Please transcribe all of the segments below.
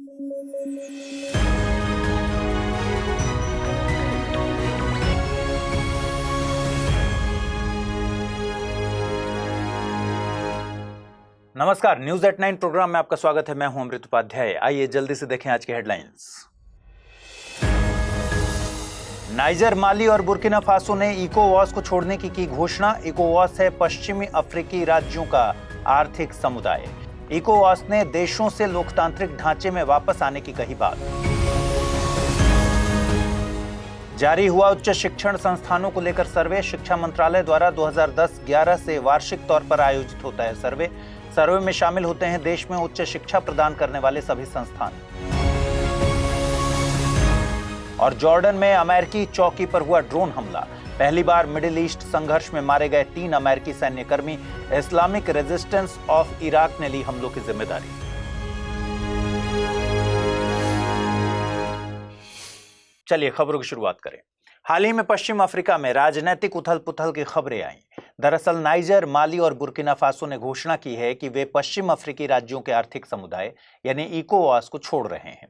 नमस्कार, news at 9 programme में आपका स्वागत है। मैं हूं अमृत उपाध्याय। आइए जल्दी से देखें आज की हेडलाइंस। नाइजर, माली और बुर्किना फासो ने इकोवॉस को छोड़ने की घोषणा। इकोवॉस है पश्चिमी अफ्रीकी राज्यों का आर्थिक समुदाय। इकोवॉस ने देशों से लोकतांत्रिक ढांचे में वापस आने की कही बात। जारी हुआ उच्च शिक्षण संस्थानों को लेकर सर्वे। शिक्षा मंत्रालय द्वारा 2010-11 से वार्षिक तौर पर आयोजित होता है सर्वे में शामिल होते हैं देश में उच्च शिक्षा प्रदान करने वाले सभी संस्थान। और जॉर्डन में अमेरिकी चौकी पर हुआ ड्रोन हमला। पहली बार मिडिल ईस्ट संघर्ष में मारे गए 3 अमेरिकी सैन्यकर्मी। इस्लामिक रेजिस्टेंस ऑफ इराक ने ली हमलों की जिम्मेदारी। चलिए खबरों की शुरुआत करें। हाल ही में पश्चिम अफ्रीका में राजनीतिक उथल-पुथल की खबरें आईं। दरअसल नाइजर, माली और बुर्किना फासो ने घोषणा की है कि वे पश्चिम अफ्रीकी राज्यों के आर्थिक समुदाय यानी इकोवॉस को छोड़ रहे हैं।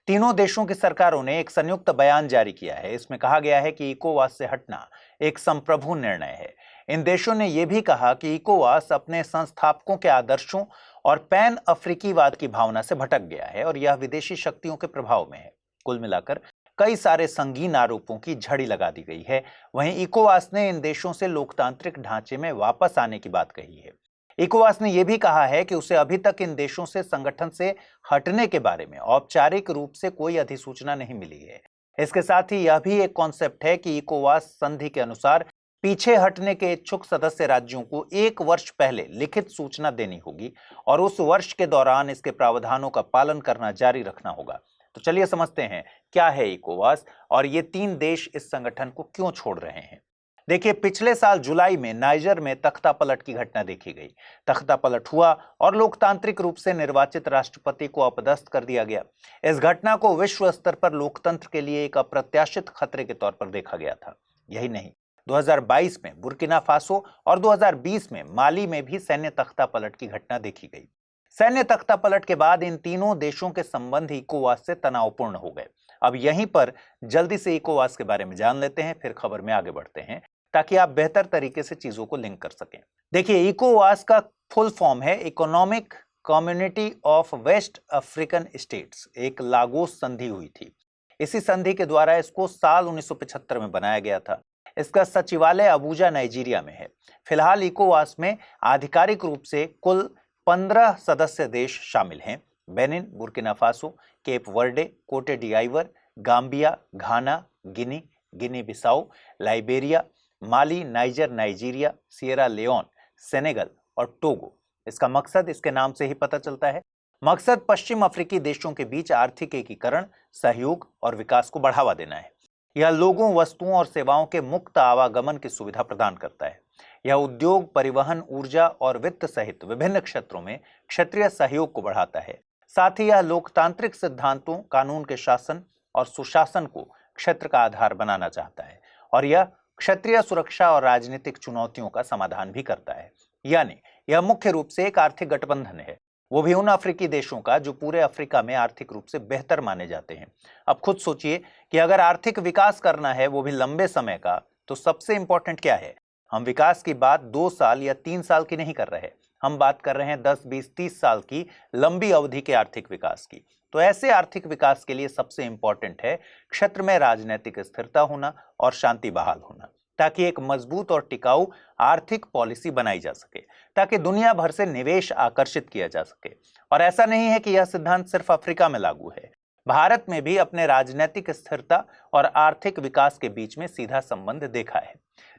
तीनों देशों की सरकारों ने एक संयुक्त बयान जारी किया है। इसमें कहा गया है कि इकोवॉस से हटना एक संप्रभु निर्णय है। इन देशों ने यह भी कहा कि इकोवॉस अपने संस्थापकों के आदर्शों और पैन अफ्रीकीवाद की भावना से भटक गया है और यह विदेशी शक्तियों के प्रभाव में है। कुल मिलाकर कई सारे संगीन आरोपों की झड़ी लगा दी गई है। वहीं इकोवॉस ने इन देशों से लोकतांत्रिक ढांचे में वापस आने की बात कही है। इकोवॉस ने यह भी कहा है कि उसे अभी तक इन देशों से संगठन से हटने के बारे में औपचारिक रूप से कोई अधिसूचना नहीं मिली है। इसके साथ ही यह भी एक कॉन्सेप्ट है कि इकोवॉस संधि के अनुसार पीछे हटने के इच्छुक सदस्य राज्यों को 1 वर्ष पहले लिखित सूचना देनी होगी और उस वर्ष के दौरान इसके प्रावधानों का पालन करना जारी रखना होगा। तो चलिए समझते हैं क्या है इकोवॉस और ये 3 देश इस संगठन को क्यों छोड़ रहे हैं। देखिए, पिछले साल जुलाई में नाइजर में तख्तापलट की घटना देखी गई। तख्तापलट हुआ और लोकतांत्रिक रूप से निर्वाचित राष्ट्रपति को अपदस्थ कर दिया गया। इस घटना को विश्व स्तर पर लोकतंत्र के लिए एक अप्रत्याशित खतरे के तौर पर देखा गया था। यही नहीं, 2022 में बुर्किना फासो और 2020 में माली में भी सैन्य तख्तापलट की घटना देखी गई। सैन्य तख्तापलट के बाद इन तीनों देशों के संबंध इकोवॉस से तनावपूर्ण हो गए। अब यहीं पर जल्दी से इकोवॉस के बारे में जान लेते हैं, फिर खबर में आगे बढ़ते हैं ताकि आप बेहतर तरीके से चीजों को लिंक कर सकें। देखिए, इकोवॉस का फुल फॉर्म है Economic Community of West African States. एक लागोस संधि हुई थी। इसी संधि के द्वारा इसको साल 1975 में बनाया गया था। इसका सचिवालय अबूजा, नाइजीरिया में है। फिलहाल इकोवॉस में आधिकारिक रूप से कुल 15 सदस्य देश शामिल हैं। Benin, Burkina Faso, Cape Verde, Cote d'Ivoire, Gambia, Ghana, Guinea Bissau, Liberia, Mali, Niger, Nigeria, Sierra Leone, Senegal और टोगो। इसका मकसद इसके नाम से ही पता चलता है। मकसद पश्चिम अफ्रीकी देशों के बीच आर्थिक एकीकरण, सहयोग और विकास को बढ़ावा देना है। यह लोगों, वस्तुओं और सेवाओं के मुक्त आवागमन की सुविधा प्रदान करता है। यह उद्योग, परिवहन, ऊर्जा और वित्त सहित विभिन्न क्षेत्रों में क्षेत्रीय सहयोग को बढ़ाता है। साथ ही यह लोकतांत्रिक सिद्धांतों, कानून के शासन और सुशासन को क्षेत्र का आधार बनाना चाहता है और यह क्षेत्रीय सुरक्षा और राजनीतिक चुनौतियों का समाधान भी करता है। यानी यह मुख्य रूप से एक आर्थिक गठबंधन है, वो भी उन अफ्रीकी देशों का जो पूरे अफ्रीका में आर्थिक रूप से बेहतर माने जाते हैं। अब खुद सोचिए कि अगर आर्थिक विकास करना है, वो भी लंबे समय का, तो सबसे इंपॉर्टेंट क्या है? हम विकास की बात 2 साल या 3 साल की नहीं कर रहे, हम बात कर रहे हैं 10, 20, 30 साल की लंबी अवधि के आर्थिक विकास की। तो ऐसे आर्थिक विकास के लिए सबसे इंपॉर्टेंट है क्षेत्र में राजनीतिक स्थिरता होना और शांति बहाल होना, ताकि एक मजबूत और टिकाऊ आर्थिक पॉलिसी बनाई जा सके, ताकि दुनिया भर से निवेश आकर्षित किया जा सके। और ऐसा नहीं है कि यह सिद्धांत सिर्फ अफ्रीका में लागू है। भारत में भी अपने राजनीतिक स्थिरता और आर्थिक विकास के बीच में सीधा संबंध देखा है।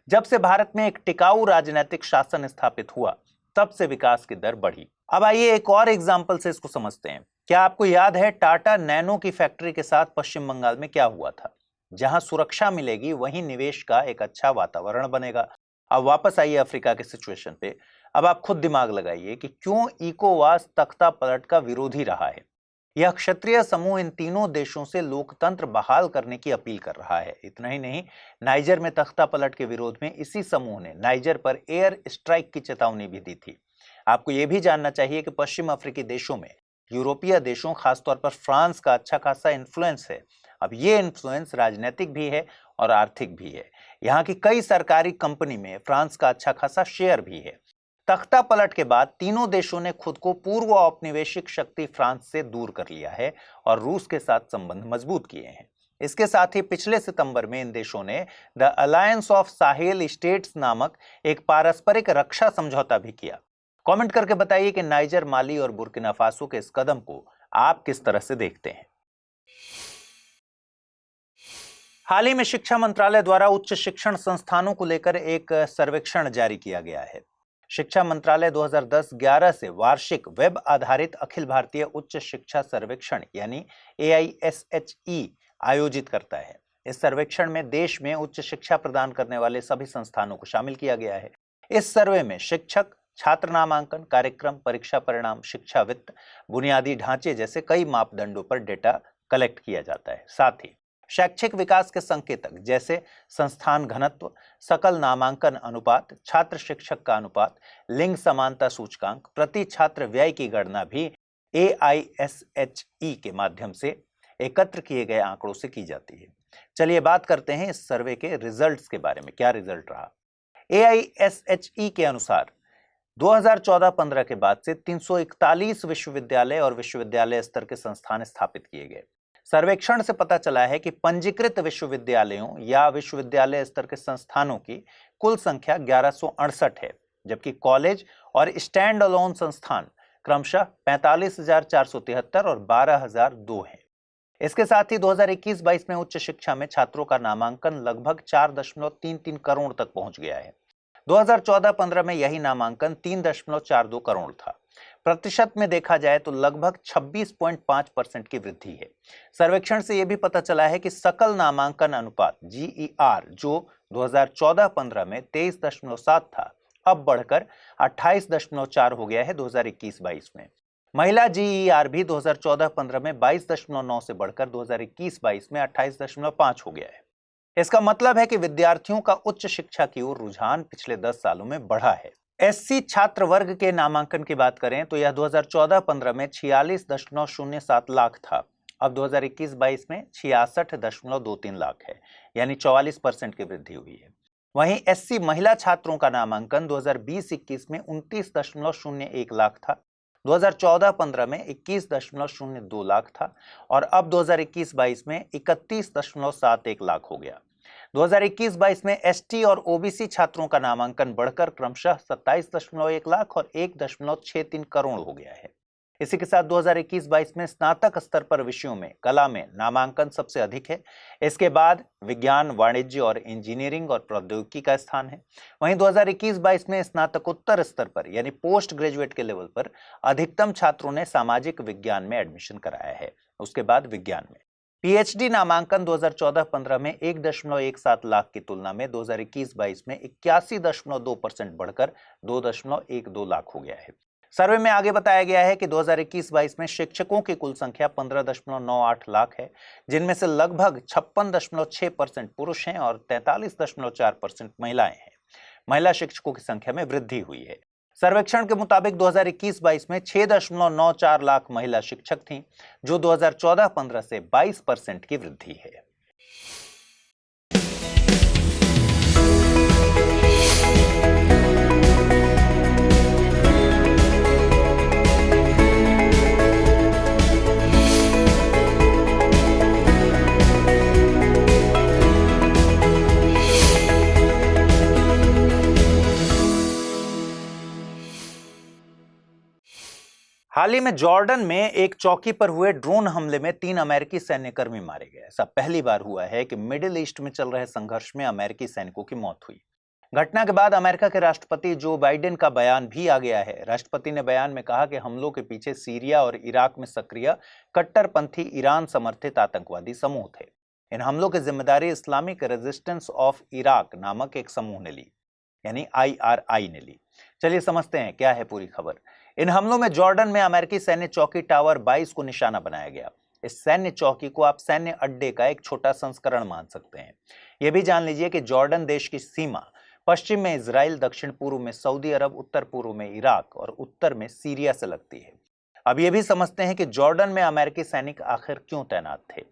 जब से भारत में एक टिकाऊ राजनीतिक शासन स्थापित हुआ, तब से विकास की दर बढ़ी। अब आइए एक और एग्जाम्पल से इसको समझते हैं। क्या आपको याद है टाटा नैनो की फैक्ट्री के साथ पश्चिम बंगाल में क्या हुआ था? जहां सुरक्षा मिलेगी, वहीं निवेश का एक अच्छा वातावरण बनेगा। अब वापस आइए अफ्रीका के सिचुएशन पे। अब आप खुद दिमाग लगाइए कि क्यों इकोवास तख्तापलट का विरोधी रहा है। यह क्षत्रिय समूह इन तीनों देशों से लोकतंत्र बहाल करने की अपील कर रहा है। इतना ही नहीं, नाइजर में तख्तापलट के विरोध में इसी समूह ने नाइजर पर एयर स्ट्राइक की चेतावनी भी दी थी। आपको यह भी जानना चाहिए कि पश्चिम अफ्रीकी देशों में यूरोपीय देशों खासतौर पर फ्रांस का अच्छा खासा इन्फ्लुएंस है। अब ये इन्फ्लुएंस राजनीतिक भी है और आर्थिक भी है। यहाँ की कई सरकारी कंपनी में फ्रांस का अच्छा खासा शेयर भी है। तख्ता पलट के बाद तीनों देशों ने खुद को पूर्व औपनिवेशिक शक्ति फ्रांस से दूर कर लिया है और रूस के साथ संबंध मजबूत किए हैं। इसके साथ ही पिछले सितंबर में इन देशों ने the alliance of Sahel states नामक एक पारस्परिक रक्षा समझौता भी किया। कमेंट करके बताइए कि नाइजर, माली और बुर्किना फासो के इस कदम को आप किस तरह से देखते हैं। हाल ही में शिक्षा मंत्रालय द्वारा उच्च शिक्षण संस्थानों को लेकर एक सर्वेक्षण जारी किया गया है। शिक्षा मंत्रालय 2010-11 से वार्षिक वेब आधारित अखिल भारतीय उच्च शिक्षा सर्वेक्षण यानी AISHE आयोजित करता है। इस सर्वेक्षण में देश में उच्च शिक्षा प्रदान करने वाले सभी संस्थानों को शामिल किया गया है। इस सर्वे में शिक्षक, छात्र नामांकन, कार्यक्रम, परीक्षा परिणाम, शिक्षा वित्त, बुनियादी ढांचे जैसे कई मापदंडों पर डेटा कलेक्ट किया जाता है। साथ ही शैक्षिक विकास के संकेतक जैसे संस्थान घनत्व, सकल नामांकन अनुपात, छात्र शिक्षक का अनुपात, लिंग समानता सूचकांक, प्रति छात्र व्यय की गणना भी AISHE के माध्यम से एकत्र किए गए आंकड़ों से की जाती है। चलिए बात करते हैं इस सर्वे के रिजल्ट्स के बारे में। क्या रिजल्ट रहा? AISHE के अनुसार 2014-15 के बाद से 341 विश्वविद्यालय और विश्वविद्यालय स्तर के संस्थान स्थापित किए गए। सर्वेक्षण से पता चला है कि पंजीकृत विश्वविद्यालयों या विश्वविद्यालय स्तर के संस्थानों की कुल संख्या 1168 है, जबकि कॉलेज और स्टैंड अलोन संस्थान क्रमशः 45,473 और 12,002 हैं। इसके साथ ही 2021-22 में उच्च शिक्षा में छात्रों का नामांकन लगभग 4.33 करोड़ तक पहुंच गया है। 2014-15 में यही नामांकन 3.42 करोड़ था। प्रतिशत में देखा जाए तो लगभग 26.5% की वृद्धि है। सर्वेक्षण से यह भी पता चला है कि सकल नामांकन अनुपात GER जो 2014-15 में 23.7 था, अब बढ़कर 28.4 हो गया है 2021-22 में। महिला GER भी 2014-15 में 22.9 से बढ़कर 2021-22 में 28.5 हो गया है। इसका मतलब है कि विद्यार्थियों का उच्च शिक्षा की ओर रुझान पिछले 10 सालों में बढ़ा है। SC छात्र वर्ग के नामांकन की बात करें तो यह 2014-15 में 46.07 लाख था, अब 2021-22 में 66.23 लाख है, यानी 44% की वृद्धि हुई है। वहीं SC महिला छात्रों का नामांकन 2020-21 में 29.01 लाख था, 2014-15 में 21.02 लाख था और अब 2021-22 में 31.71 लाख हो गया। 2021-22 में ST और OBC छात्रों का नामांकन बढ़कर क्रमशः 27.1 लाख और 1.63 करोड़ हो गया है। इसी के साथ 2021-22 में स्नातक स्तर पर विषयों में कला में नामांकन सबसे अधिक है। इसके बाद विज्ञान, वाणिज्य और इंजीनियरिंग और प्रौद्योगिकी का स्थान है। वहीं 2021-22 में स्नातकोत्तर स्तर पर यानी पोस्ट ग्रेजुएट के लेवल पर अधिकतम छात्रों ने सामाजिक विज्ञान में एडमिशन कराया है। उसके बाद विज्ञान में PhD नामांकन 2014-15 में 1.17 लाख की तुलना में 2021-22 में 81.2% बढ़कर 2.12 लाख हो गया है। सर्वे में आगे बताया गया है कि 2021-22 में शिक्षकों की कुल संख्या 15.98 लाख है, जिनमें से लगभग 56.6% पुरुष हैं और 43.4% महिलाएं हैं। महिला शिक्षकों की संख्या में वृद्धि हुई है। सर्वेक्षण के मुताबिक 2021-22 में 6.94 लाख महिला शिक्षक थीं, जो 2014-15 से 22% की वृद्धि है। हाल ही में जॉर्डन में एक चौकी पर हुए ड्रोन हमले में 3 अमेरिकी सैन्यकर्मी मारे गए। ऐसा पहली बार हुआ है कि मिडिल ईस्ट में चल रहे संघर्ष में अमेरिकी सैनिकों की मौत हुई। घटना के बाद अमेरिका के राष्ट्रपति जो बाइडेन का बयान भी आ गया है। राष्ट्रपति ने बयान में कहा कि हमलों के पीछे सीरिया और इराक में सक्रिय कट्टरपंथी ईरान समर्थित आतंकवादी समूह थे। इन हमलों की जिम्मेदारी इस्लामिक रेजिस्टेंस ऑफ इराक नामक एक समूह ने ली, यानी IRI ने ली। चलिए समझते हैं क्या है पूरी खबर। इन हमलों में जॉर्डन में अमेरिकी सैन्य चौकी टावर 22 को निशाना बनाया गया। इस सैन्य चौकी को आप सैन्य अड्डे का एक छोटा संस्करण मान सकते हैं। यह भी जान लीजिए कि जॉर्डन देश की सीमा पश्चिम में इजराइल, दक्षिण पूर्व में सऊदी अरब, उत्तर पूर्व में इराक और उत्तर में सीरिया से लगती है। अब ये भी समझते हैं कि जॉर्डन में अमेरिकी सैनिक आखिर क्यों तैनात थे।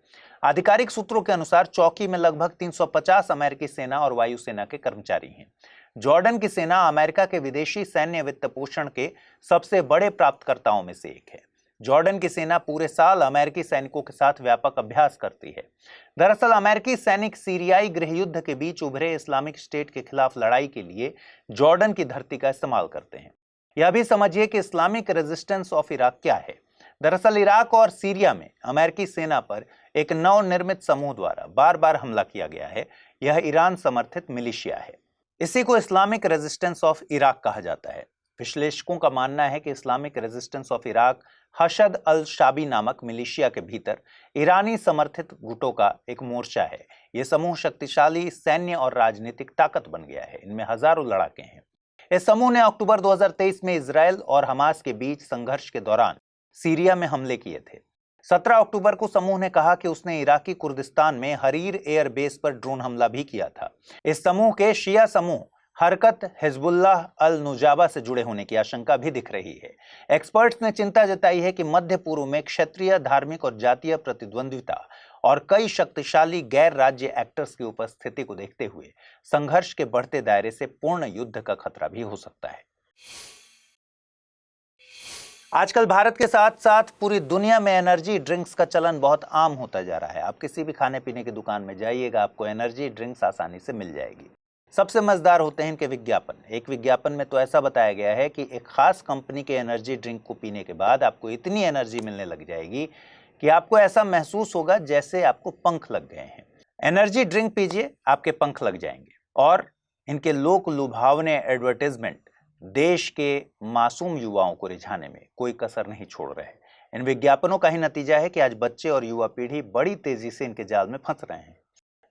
आधिकारिक सूत्रों के अनुसार चौकी में लगभग 350 अमेरिकी सेना और वायुसेना के कर्मचारी हैं। जॉर्डन की सेना अमेरिका के विदेशी सैन्य वित्त पोषण के सबसे बड़े प्राप्तकर्ताओं में से एक है। जॉर्डन की सेना पूरे साल अमेरिकी सैनिकों के साथ व्यापक अभ्यास करती है। दरअसल अमेरिकी सैनिक सीरियाई गृहयुद्ध के बीच उभरे इस्लामिक स्टेट के खिलाफ लड़ाई के लिए जॉर्डन की धरती का इस्तेमाल करते हैं। यह भी समझिए कि इस्लामिक रेजिस्टेंस ऑफ इराक क्या है। दरअसल इराक और सीरिया में अमेरिकी सेना पर एक नवनिर्मित समूह द्वारा बार बार हमला किया गया है। यह ईरान समर्थित मिलिशिया है। इसी को इस्लामिक रेजिस्टेंस ऑफ इराक कहा जाता है। विश्लेषकों का मानना है कि इस्लामिक रेजिस्टेंस ऑफ इराक हशद अल शाबी नामक मिलिशिया के भीतर ईरानी समर्थित गुटों का एक मोर्चा है। यह समूह शक्तिशाली सैन्य और राजनीतिक ताकत बन गया है। इनमें हजारों लड़ाके हैं। इस समूह ने अक्टूबर 2023 में इजरायल और हमास के बीच संघर्ष के दौरान सीरिया में हमले किए थे। 17 अक्टूबर को समूह ने कहा कि उसने इराकी कुर्दिस्तान में हरीर एयर बेस पर ड्रोन हमला भी किया था। इस समूह के शिया समूह हरकत हिजबुल्लाह अल नुजाबा से जुड़े होने की आशंका भी दिख रही है। एक्सपर्ट्स ने चिंता जताई है कि मध्य पूर्व में क्षेत्रीय, धार्मिक और जातीय प्रतिद्वंद्विता और कई शक्तिशाली गैर राज्य एक्टर्स की उपस्थिति को देखते हुए संघर्ष के बढ़ते दायरे से पूर्ण युद्ध का खतरा भी हो सकता है। आजकल भारत के साथ साथ पूरी दुनिया में एनर्जी ड्रिंक्स का चलन बहुत आम होता जा रहा है। आप किसी भी खाने पीने की दुकान में जाइएगा, आपको एनर्जी ड्रिंक्स आसानी से मिल जाएगी। सबसे मजेदार होते हैं इनके विज्ञापन। एक विज्ञापन में तो ऐसा बताया गया है कि एक खास कंपनी के एनर्जी ड्रिंक को पीने के बाद आपको इतनी एनर्जी मिलने लग जाएगी कि आपको ऐसा महसूस होगा जैसे आपको पंख लग गए हैं। एनर्जी ड्रिंक पीजिए, आपके पंख लग जाएंगे। और इनके लोक लुभावने एडवर्टाइजमेंट देश के मासूम युवाओं को रिझाने में कोई कसर नहीं छोड़ रहे। इन विज्ञापनों का ही नतीजा है कि आज बच्चे और युवा पीढ़ी बड़ी तेजी से इनके जाल में फंस रहे हैं।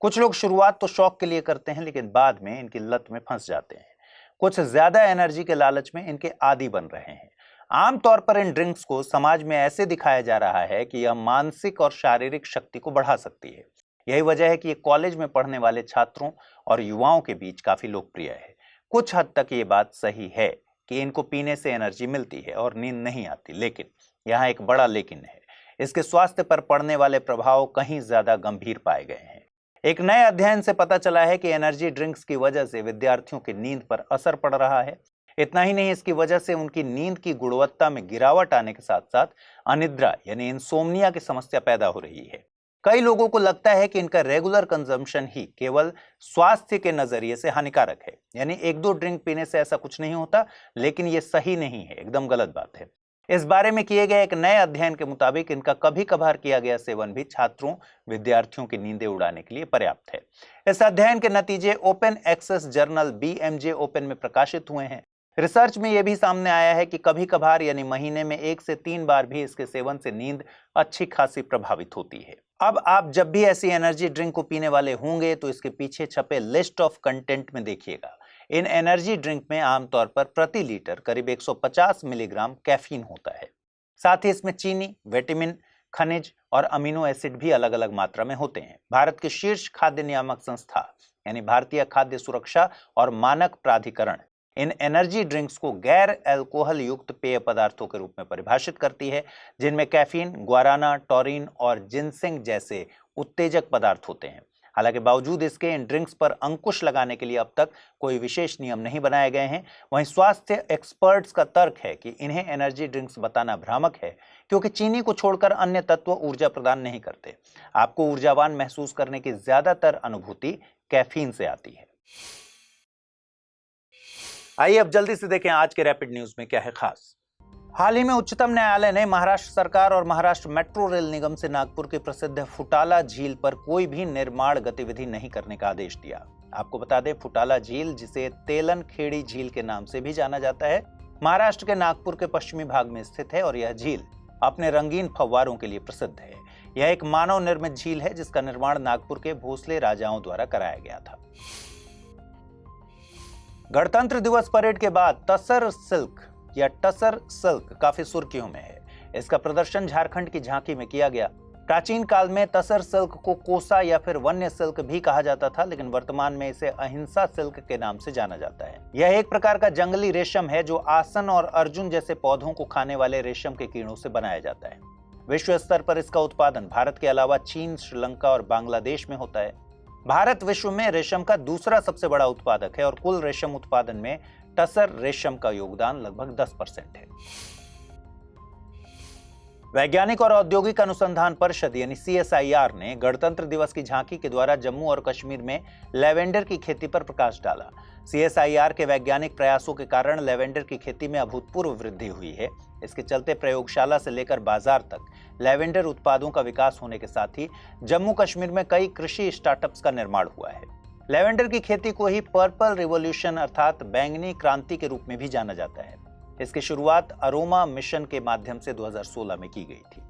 कुछ लोग शुरुआत तो शौक के लिए करते हैं, लेकिन बाद में इनकी लत में फंस जाते हैं। कुछ ज्यादा एनर्जी के लालच में इनके आदी बन रहे हैं। आमतौर पर इन ड्रिंक्स को समाज में ऐसे दिखाया जा रहा है कि यह मानसिक और शारीरिक शक्ति को बढ़ा सकती है। यही वजह है कि ये कॉलेज में पढ़ने वाले छात्रों और युवाओं के बीच काफी लोकप्रिय है। कुछ हद तक ये बात सही है कि इनको पीने से एनर्जी मिलती है और नींद नहीं आती, लेकिन यहाँ एक बड़ा लेकिन है। इसके स्वास्थ्य पर पड़ने वाले प्रभाव कहीं ज्यादा गंभीर पाए गए हैं। एक नए अध्ययन से पता चला है कि एनर्जी ड्रिंक्स की वजह से विद्यार्थियों की नींद पर असर पड़ रहा है। इतना ही नहीं, इसकी वजह से उनकी नींद की गुणवत्ता में गिरावट आने के साथ साथ अनिद्रा यानी इंसोम्निया की समस्या पैदा हो रही है। कई लोगों को लगता है कि इनका रेगुलर कंजम्पशन ही केवल स्वास्थ्य के नजरिए से हानिकारक है, यानी एक दो ड्रिंक पीने से ऐसा कुछ नहीं होता, लेकिन ये सही नहीं है, एकदम गलत बात है। इस बारे में किए गए एक नए अध्ययन के मुताबिक इनका कभी कभार किया गया सेवन भी छात्रों, विद्यार्थियों की नींदें उड़ाने के लिए पर्याप्त है। इस अध्ययन के नतीजे open access journal BMJ open में प्रकाशित हुए हैं। रिसर्च में यह भी सामने आया है कि कभी कभार यानी महीने में 1 से 3 बार भी इसके सेवन से नींद अच्छी खासी प्रभावित होती है। अब आप जब भी ऐसी एनर्जी ड्रिंक को पीने वाले होंगे तो इसके पीछे छपे लिस्ट ऑफ कंटेंट में देखिएगा। इन एनर्जी ड्रिंक में आमतौर पर प्रति लीटर करीब 150 मिलीग्राम कैफीन होता है। साथ ही इसमें चीनी, विटामिन, खनिज और अमीनो एसिड भी अलग अलग मात्रा में होते हैं। भारत की शीर्ष खाद्य नियामक संस्था यानी भारतीय खाद्य सुरक्षा और मानक प्राधिकरण इन एनर्जी ड्रिंक्स को गैर अल्कोहल युक्त पेय पदार्थों के रूप में परिभाषित करती है, जिनमें कैफीन, गुआराना, टॉरिन और जिनसेंग जैसे उत्तेजक पदार्थ होते हैं। हालांकि बावजूद इसके इन ड्रिंक्स पर अंकुश लगाने के लिए अब तक कोई विशेष नियम नहीं बनाए गए हैं। वहीं स्वास्थ्य एक्सपर्ट्स का तर्क है कि इन्हें एनर्जी ड्रिंक्स बताना भ्रामक है, क्योंकि चीनी को छोड़कर अन्य तत्व ऊर्जा प्रदान नहीं करते। आपको ऊर्जावान महसूस करने की ज्यादातर अनुभूति कैफीन से आती है। आइए अब जल्दी से देखें आज के रैपिड न्यूज में क्या है खास। हाल ही में उच्चतम न्यायालय ने महाराष्ट्र सरकार और महाराष्ट्र मेट्रो रेल निगम से नागपुर की प्रसिद्ध फुटाला झील पर कोई भी निर्माण गतिविधि नहीं करने का आदेश दिया। आपको बता दें, फुटाला झील, जिसे तेलन खेड़ी झील के नाम से भी जाना जाता है, महाराष्ट्र के नागपुर के पश्चिमी भाग में स्थित है और यह झील अपने रंगीन फव्वारों के लिए प्रसिद्ध है। यह एक मानव निर्मित झील है जिसका निर्माण नागपुर के भोसले राजाओं द्वारा कराया गया था। गणतंत्र दिवस परेड के बाद टसर सिल्क काफी सुर्खियों में है। इसका प्रदर्शन झारखंड की झांकी में किया गया। प्राचीन काल में तसर सिल्क को कोसा या फिर वन्य सिल्क भी कहा जाता था, लेकिन वर्तमान में इसे अहिंसा सिल्क के नाम से जाना जाता है। यह एक प्रकार का जंगली रेशम है जो आसन और अर्जुन जैसे पौधों को खाने वाले रेशम के कीड़ों से बनाया जाता है। विश्व स्तर पर इसका उत्पादन भारत के अलावा चीन, श्रीलंका और बांग्लादेश में होता है। भारत विश्व में रेशम का दूसरा सबसे बड़ा उत्पादक है और कुल रेशम उत्पादन में टसर रेशम का योगदान लगभग 10% है। वैज्ञानिक और औद्योगिक अनुसंधान परिषद यानी CSIR ने गणतंत्र दिवस की झांकी के द्वारा जम्मू और कश्मीर में लेवेंडर की खेती पर प्रकाश डाला। CSIR के वैज्ञानिक प्रयासों के कारण लेवेंडर की खेती में अभूतपूर्व वृद्धि हुई है। इसके चलते प्रयोगशाला से लेकर बाजार तक लेवेंडर उत्पादों का विकास होने के साथ ही जम्मू कश्मीर में कई कृषि स्टार्टअप्स का निर्माण हुआ है। लेवेंडर की खेती को ही पर्पल रिवॉल्यूशन अर्थात बैंगनी क्रांति के रूप में भी जाना जाता है। इसकी शुरुआत अरोमा मिशन के माध्यम से 2016 में की गई थी।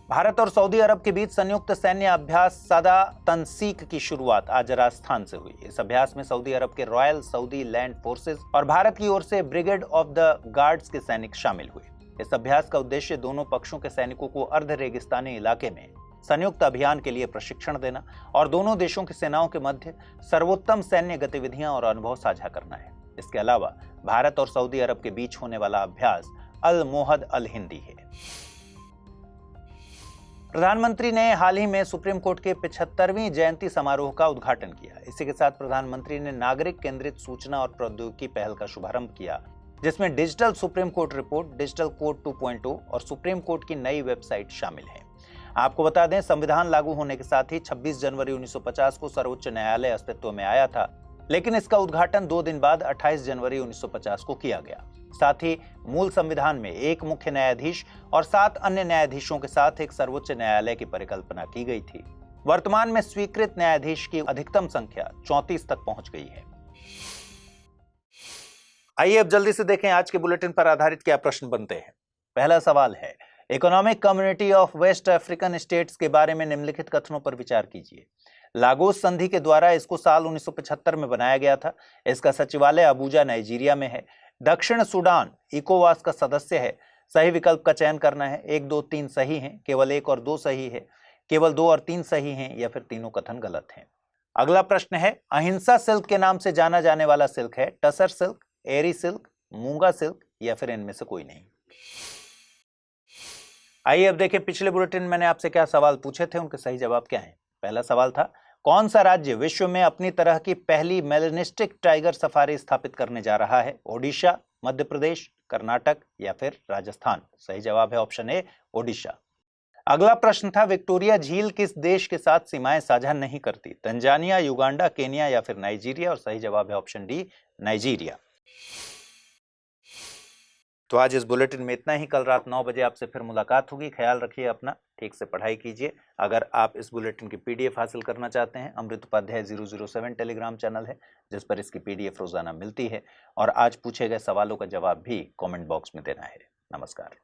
भारत और सऊदी अरब के बीच संयुक्त सैन्य अभ्यास सादा तंसीक की शुरुआत आज राजस्थान से हुई। इस अभ्यास में सऊदी अरब के रॉयल सऊदी लैंड फोर्सेस और भारत की ओर से ब्रिगेड ऑफ द गार्ड्स के सैनिक शामिल हुए। इस अभ्यास का उद्देश्य दोनों पक्षों के सैनिकों को अर्ध रेगिस्तानी इलाके में संयुक्त अभियान के लिए प्रशिक्षण देना और दोनों देशों की सेनाओं के मध्य सर्वोत्तम सैन्य गतिविधियां और अनुभव साझा करना है। इसके अलावा भारत और सऊदी अरब के बीच होने वाला अभ्यास अल मोहद अल हिंदी है। प्रधानमंत्री ने हाल ही में सुप्रीम कोर्ट के 75वीं जयंती समारोह का उद्घाटन किया। इसी के साथ प्रधानमंत्री ने नागरिक केंद्रित सूचना और प्रौद्योगिकी पहल का शुभारंभ किया, जिसमें digital supreme court report, digital court 2.0 और सुप्रीम कोर्ट की नई वेबसाइट शामिल है। आपको बता दें, संविधान लागू होने के साथ ही 26 जनवरी 1950 को सर्वोच्च न्यायालय अस्तित्व में आया था, लेकिन इसका उद्घाटन 2 दिन बाद 28 जनवरी 1950 को किया गया। साथ ही मूल संविधान में एक मुख्य न्यायाधीश और 7 अन्य न्यायाधीशों के साथ एक सर्वोच्च न्यायालय की परिकल्पना की गई थी। वर्तमान में स्वीकृत न्यायाधीश की अधिकतम संख्या 34 तक पहुंच गई है। आइए अब जल्दी से देखें आज के बुलेटिन पर आधारित क्या प्रश्न बनते हैं। पहला सवाल है, Economic Community of West African States के बारे में निम्नलिखित कथनों पर विचार कीजिए। लागोस संधि के द्वारा इसको साल 1975 में बनाया गया था। इसका सचिवालय अबूजा, नाइजीरिया में है। दक्षिण सूडान इकोवास का सदस्य है। सही विकल्प का चयन करना है। 1, 2, 3 सही हैं, केवल 1 और 2 सही है, केवल 2 और 3 सही हैं, या फिर तीनों कथन गलत हैं। अगला प्रश्न है, अहिंसा सिल्क के नाम से जाना जाने वाला सिल्क है टसर सिल्क, एरी सिल्क, मूंगा सिल्क, या फिर इनमें से कोई नहीं। आइए अब देखें पिछले बुलेटिन मैंने आपसे क्या सवाल पूछे थे, उनके सही जवाब क्या हैं। पहला सवाल था, कौन सा राज्य विश्व में अपनी तरह की पहली मेलेनिस्टिक टाइगर सफारी स्थापित करने जा रहा है? ओडिशा, मध्य प्रदेश, कर्नाटक, या फिर राजस्थान? सही जवाब है ऑप्शन ए, ओडिशा। अगला प्रश्न था, विक्टोरिया झील किस देश के साथ सीमाएं साझा नहीं करती? तंजानिया, युगांडा, केनिया, या फिर नाइजीरिया? और सही जवाब है ऑप्शन डी, नाइजीरिया। तो आज इस बुलेटिन में इतना ही। कल रात 9 बजे आपसे फिर मुलाकात होगी। ख्याल रखिए अपना, ठीक से पढ़ाई कीजिए। अगर आप इस बुलेटिन की PDF हासिल करना चाहते हैं, अमृत उपाध्याय 007 टेलीग्राम चैनल है जिस पर इसकी PDF रोजाना मिलती है, और आज पूछे गए सवालों का जवाब भी कमेंट बॉक्स में देना है। नमस्कार।